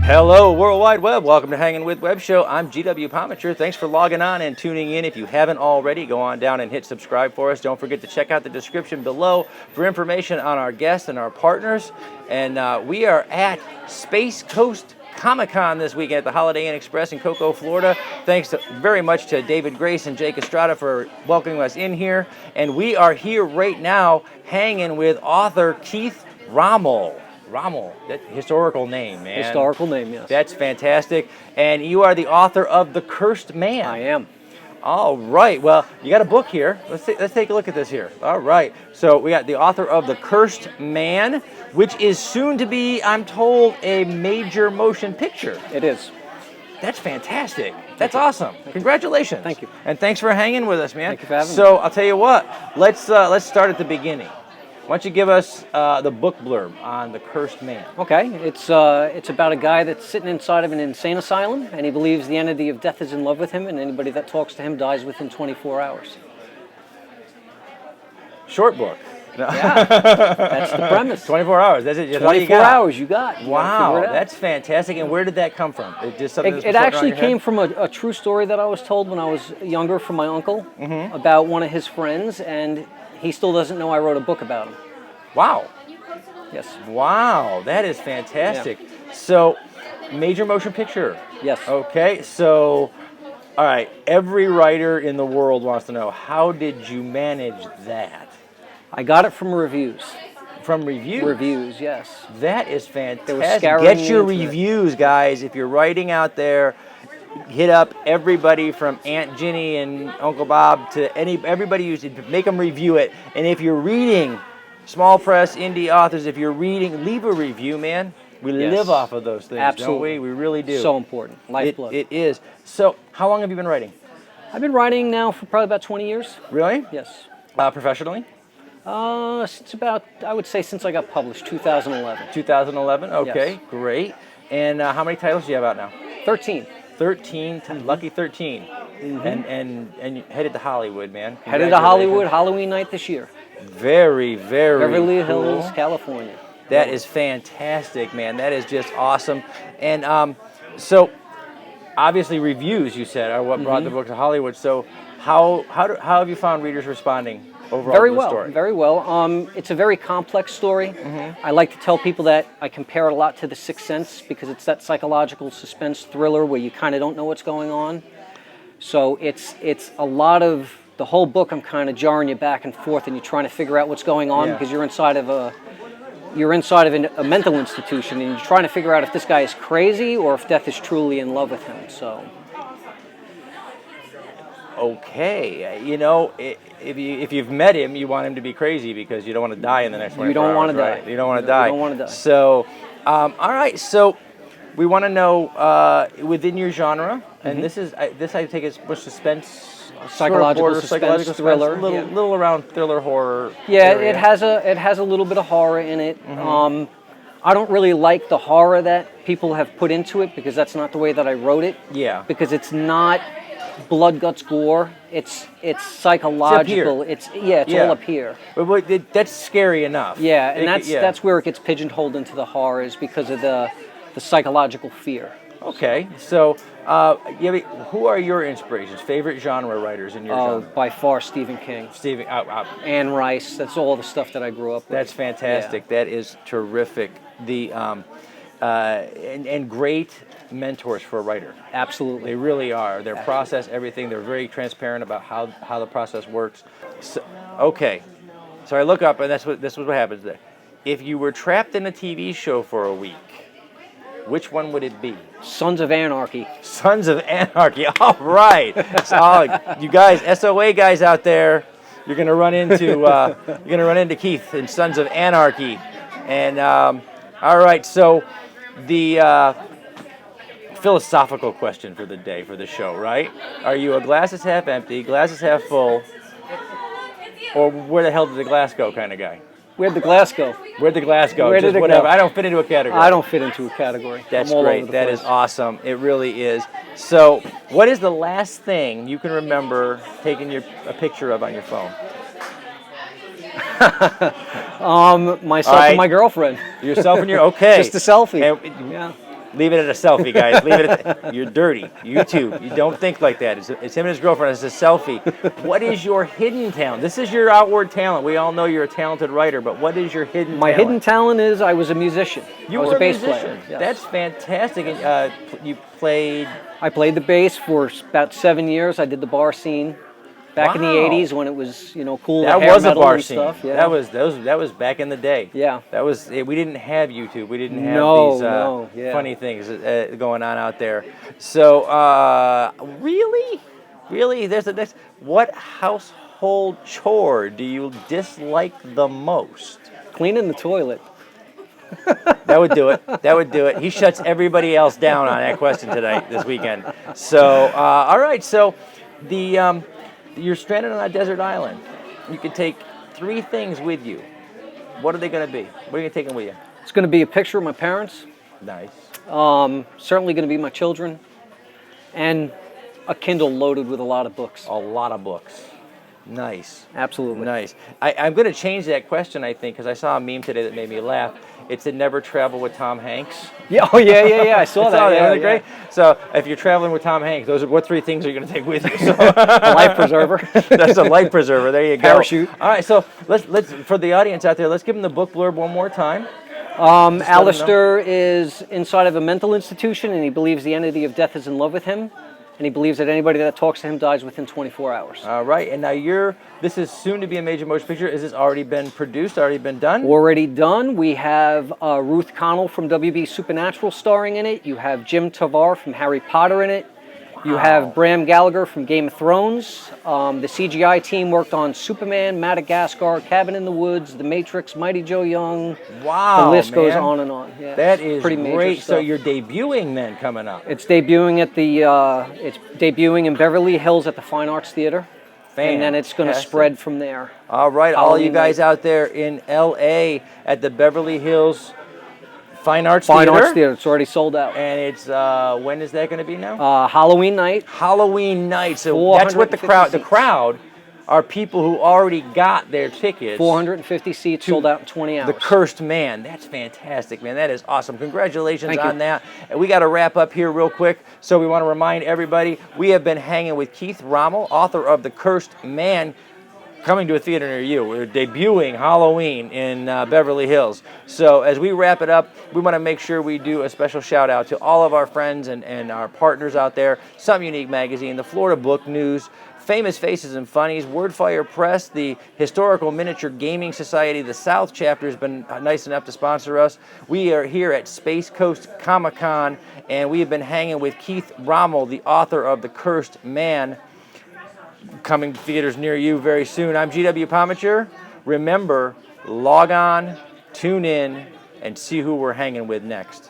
Hello, World Wide Web. Welcome to Hangin' With Web Show. I'm GW Pomichter. Thanks for logging on and tuning in. If you haven't already, go on down and hit subscribe for us. Don't forget to check out the description below for information on our guests and our partners. And we are at Space Coast Comic-Con this weekend at the Holiday Inn Express in Cocoa, Florida. Thanks very much to David Grace and Jake Estrada for welcoming us in here. And we are here right now hanging with author Keith Rommel. Rommel, that historical name, man. Historical name, yes. That's fantastic. And you are the author of The Cursed Man. I am. All right. Well, you got a book here. Let's take a look at this here. All right. So we got the author of The Cursed Man, which is soon to be, I'm told, a major motion picture. It is. That's fantastic. That's awesome. Congratulations. Thank you. And thanks for hanging with us, man. Thank you for having me. So I'll tell you what. Let's start at the beginning. Why don't you give us the book blurb on The Cursed Man? Okay, it's about a guy that's sitting inside of an insane asylum, and he believes the entity of death is in love with him, and anybody that talks to him dies within 24 hours. Short book. Yeah, that's the premise. 24 hours. That's it. That's 24 hours, you got. Wow, that's fantastic. And where did that come from? It actually came from a true story that I was told when I was younger from my uncle about one of his friends, and he still doesn't know I wrote a book about him. Wow. Yes. Wow, that is fantastic. Yeah. So, major motion picture. Yes. Okay, so, all right, every writer in the world wants to know, how did you manage that? I got it from reviews. From reviews? Reviews, yes. That is fantastic. They were scouring Get your the internet. reviews, guys. If you're writing out there, hit up everybody from Aunt Ginny and Uncle Bob to everybody who's make them review it. And if you're reading small press, indie authors, if you're reading, leave a review, man. We live off of those things, absolutely. don't we? We really do. So important. Lifeblood. It is. So, how long have you been writing? I've been writing now for probably about 20 years. Really? Yes. Professionally? Since about, I would say since I got published, 2011. 2011? Okay, Yes. Great. And how many titles do you have out now? 13. 13, lucky 13. And you headed to Hollywood, man. Headed to Hollywood, Halloween night this year. Very, very Beverly cool. Hills, California. That is fantastic, man. That is just awesome. And so, obviously, reviews, you said, are what brought the book to Hollywood. So, how have you found readers responding overall to the story? Very well. It's a very complex story. I like to tell people that I compare it a lot to The Sixth Sense because it's that psychological suspense thriller where you kind of don't know what's going on. So it's a lot of the whole book. I'm kind of jarring you back and forth, and you're trying to figure out what's going on because you're inside of a mental institution, and you're trying to figure out if this guy is crazy or if death is truly in love with him. So. Okay, you know, if you've met him, you want him to be crazy because you don't want to die in the next 24 hours. You don't want to right? die. You don't want to die. You don't want to die. So, all right. So, we want to know within your genre, and this I take it was suspense, psychological suspense, thriller, little around thriller horror. Yeah, area. it has a little bit of horror in it. I don't really like the horror that people have put into it because that's not the way that I wrote it. Yeah. Because it's not blood, guts, gore. It's psychological. It's all up here. But that's scary enough. Yeah, and that's where it gets pigeonholed into the horror is because of the psychological fear. Okay, so who are your inspirations? Favorite genre writers in your genre? By far, Stephen King. Anne Rice. That's all the stuff that I grew up with. That's fantastic. Yeah. That is terrific. The and great mentors for a writer. Absolutely. They really are. Their process, everything. They're very transparent about how the process works. So I look up, and this is what happens there. If you were trapped in a TV show for a week, which one would it be? Sons of Anarchy. Sons of Anarchy. All right. You guys, SOA guys out there, you're gonna run into Keith and Sons of Anarchy. And all right. So the philosophical question for the day, for the show, right? Are you a glass is half empty, glass is half full? or where the hell did the glass go kind of guy? Where'd the glass go? Where'd the glass go? Where Just did it whatever. go? I don't fit into a category. I don't fit into a category. That's I'm all great. over the That place. is awesome. It really is. So, what is the last thing you can remember taking a picture of on your phone? Myself All right. and my girlfriend. Yourself and your okay. Just a selfie. And, Yeah. Leave it at a selfie, guys. Leave it at you're dirty. You too. You don't think like that. It's him and his girlfriend. It's a selfie. What is your hidden talent? This is your outward talent. We all know you're a talented writer, but what is your hidden My talent? hidden talent is I was a musician. You I was were a bass musician. player. Yes. That's fantastic. And you played. I played the bass for about 7 years. I did the bar scene back in the Wow. 80s when it was, cool. That the hair was a metal bar and scene. stuff. Yeah. That was back in the day. Yeah. That was. We didn't have YouTube. We didn't have No, these no, yeah. funny things going on out there. So really, there's a next. What household chore do you dislike the most? Cleaning the toilet. That would do it. That would do it. He shuts everybody else down on that question tonight, this weekend. So, all right. So, you're stranded on a desert island. You can take 3 things with you. What are they going to be? What are you taking with you? It's going to be a picture of my parents. Nice. Certainly going to be my children. And a Kindle loaded with a lot of books. A lot of books. Nice. Absolutely. Nice. I'm going to change that question, I think, because I saw a meme today that made me laugh. It said, never travel with Tom Hanks. Yeah. Oh, yeah. I saw that. Isn't Yeah, that great? So if you're traveling with Tom Hanks, what 3 things are you going to take with you? So, A life preserver. that's a life preserver. There you go. Parachute. All right. So let's for the audience out there, let's give them the book blurb one more time. Alistair is inside of a mental institution, and he believes the entity of death is in love with him, and he believes that anybody that talks to him dies within 24 hours. All right. And now this is soon to be a major motion picture. Has this already been produced? Already been done? Already done. We have Ruth Connell from WB Supernatural starring in it. You have Jim Tavar from Harry Potter in it. You have Bram Gallagher from Game of Thrones. The CGI team worked on Superman, Madagascar, Cabin in the Woods, The Matrix, Mighty Joe Young. Wow, the list goes man. on and on. Yeah, That is pretty major great. stuff. So you're debuting then coming up. It's debuting at it's debuting in Beverly Hills at the Fine Arts Theater, and then it's going to Fantastic. spread from there. All right, all you Halloween guys night. out there in LA at the Beverly Hills Fine Arts Fine Theater. Arts Theater. It's already sold out. And it's when is that going to be now? Halloween night. Halloween night. So that's what the 450 crowd are people who already got their tickets. 450 seats sold out in 20 hours. The Cursed Man. That's fantastic, man. That is awesome. Congratulations Thank on you. that. And we got to wrap up here real quick. So we want to remind everybody, we have been hanging with Keith Rommel, author of The Cursed Man, coming to a theater near you. We're debuting Halloween in Beverly Hills. So as we wrap it up, we want to make sure we do a special shout out to all of our friends and our partners out there, Some Unique Magazine, the Florida Book News, Famous Faces and Funnies, Wordfire Press, the Historical Miniature Gaming Society, the South Chapter has been nice enough to sponsor us. We are here at Space Coast Comic-Con, and we have been hanging with Keith Rommel, the author of The Cursed Man, coming to theaters near you very soon. I'm GW Pomichter. Remember, log on, tune in, and see who we're hanging with next.